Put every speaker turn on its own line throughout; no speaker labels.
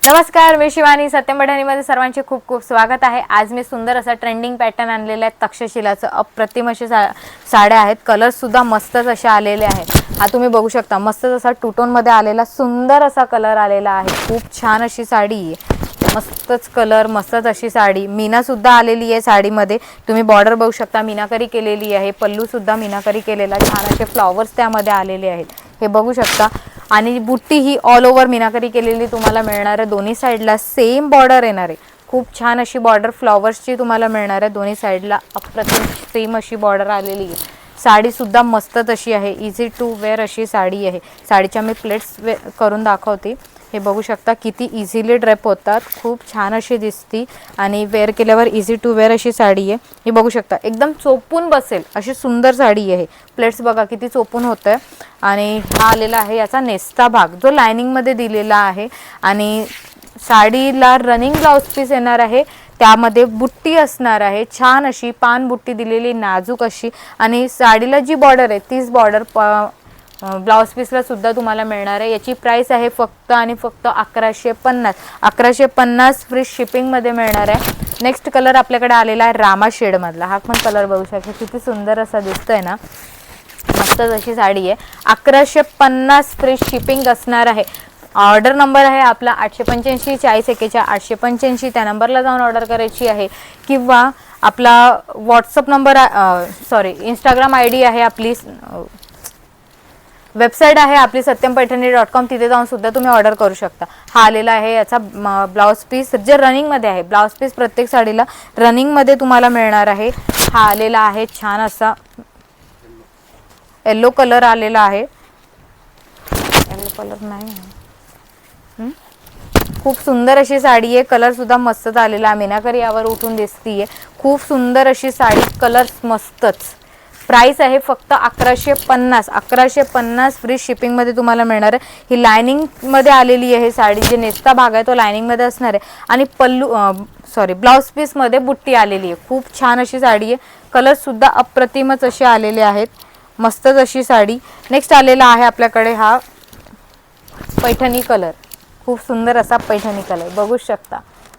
नमस्कार, मी शिवानी. सत्यम बढाणीमध्ये सर्वांचे खूप खूप स्वागत आहे. आज मी सुंदर असा ट्रेंडिंग पॅटर्न आणलेला आहे. तक्षशिलाचं अप्रतिम असे साड्या आहेत. कलर सुद्धा मस्तच असे आलेले आहेत. हा तुम्ही बघू शकता, मस्तच असा टू टोन मध्ये आलेला सुंदर असा कलर आलेला आहे. खूप छान अशी साडी आहे. मस्तच कलर, मस्तच अशी साडी. मीना सुद्धा आलेली आहे साडीमध्ये. तुम्ही बॉर्डर बघू शकता, मीनाकरी केलेली आहे. पल्लू सुद्धा मीनाकरी केलेला, छान असे फ्लॉवर्स त्यामध्ये आलेले आहेत, हे बघू शकता. आणि बुट्टी ही ऑल ओव्हर मीनाकरी केलेली तुम्हाला मिळणार आहे. दोन्ही साईडला सेम बॉर्डर येणार आहे. खूप छान अशी बॉर्डर फ्लॉवर्सची तुम्हाला मिळणार आहे. दोन्ही साईडला अप्रतिम सेम अशी बॉर्डर आलेली आहे. साडी सुद्धा मस्तच अशी आहे. इझी टू वेअर अशी साडी आहे. साडीच्या मी प्लेट्स करून दाखवते. हे बघू शकता किती इझिली ड्रेप होतात. खूप छान अशी दिसती आणि वेअर केल्यावर इझी टू वेअर अशी साडी आहे. हे बघू शकता, एकदम चोपून बसेल अशी सुंदर साडी आहे. प्लेट्स बघा किती चोपून होत आहे. आणि हा आलेला आहे याचा नेस्ता भाग, जो लायनिंगमध्ये दिलेला आहे. आणि साडीला रनिंग ब्लाउज पीस येणार आहे. त्यामध्ये बुट्टी असणार आहे, छान अशी पान बुट्टी दिलेली, नाजूक अशी. आणि साडीला जी बॉर्डर आहे तीच बॉर्डर ब्लाउज पीसला सुद्धा तुम्हाला मिळणार आहे. याची प्राइस आहे फक्त आणि फक्त 1150. 1150 फ्री शिपिंगमध्ये मिळणार आहे. नेक्स्ट कलर आपल्याकडे आलेला आहे रामा शेडमधला. हा पण कलर बघू शकता, किती सुंदर असा दिसतोय ना. मस्तच अशी साडी आहे. 1150 फ्री शिपिंग असणार आहे. ऑर्डर नंबर आहे आपला 885 40 41 885. त्या नंबरला जाऊन ऑर्डर करायची आहे. किंवा आपला व्हॉट्सअप नंबर, इंस्टाग्राम ID आहे आपली, वेबसाईट आहे आपली satyampaithani.com. तिथे जाऊन सुद्धा तुम्ही ऑर्डर करू शकता. हा आलेला आहे याचा ब्लाउज पीस, जे रनिंगमध्ये आहे. ब्लाउज पीस प्रत्येक साडीला रनिंगमध्ये तुम्हाला मिळणार आहे. हा आलेला आहे छान असा येलो कलर आलेला आहे. येलो कलर नाही आहे. खूप सुंदर अशी साडी आहे. कलर सुद्धा मस्तच आलेला आहे. मीनाकरी यावर उठून दिसतीये. खूप सुंदर अशी साडी, कलर मस्तच. प्राइस आहे फक्त 1150. 1150 फ्री शिपिंगमध्ये तुम्हाला मिळणार आहे. ही लायनिंगमध्ये आलेली आहे साडी. जे नेस्ता भाग आहे तो लायनिंगमध्ये असणार आहे. आणि ब्लाउज पीसमध्ये बुट्टी आलेली आहे. खूप छान अशी साडी आहे. कलर सुद्धा अप्रतिमच असे आलेले आहेत. मस्तच अशी साडी. नेक्स्ट आलेला आहे आपल्याकडे हा पैठणी कलर. खूप सुंदर असा पैठणी कलर बघू शकता.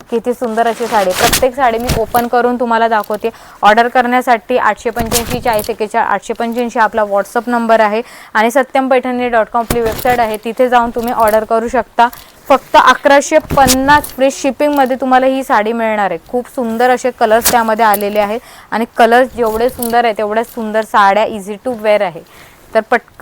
किती सुंदर अशी साडी. प्रत्येक साडी मी ओपन करून तुम्हाला दाखवते. ऑर्डर करण्यासाठी 885 40 41 885 आपला व्हॉट्सअप नंबर आहे. आणि satyampaithani.com आपली वेबसाईट आहे. तिथे जाऊन तुम्ही ऑर्डर करू शकता. फक्त 1150 फ्री शिपिंगमध्ये तुम्हाला ही साडी मिळणार आहे. खूप सुंदर असे कलर्स त्यामध्ये आलेले आहेत. आणि कलर्स जेवढे सुंदर आहे तेवढ्या सुंदर साड्या इझी टू वेअर आहे. तर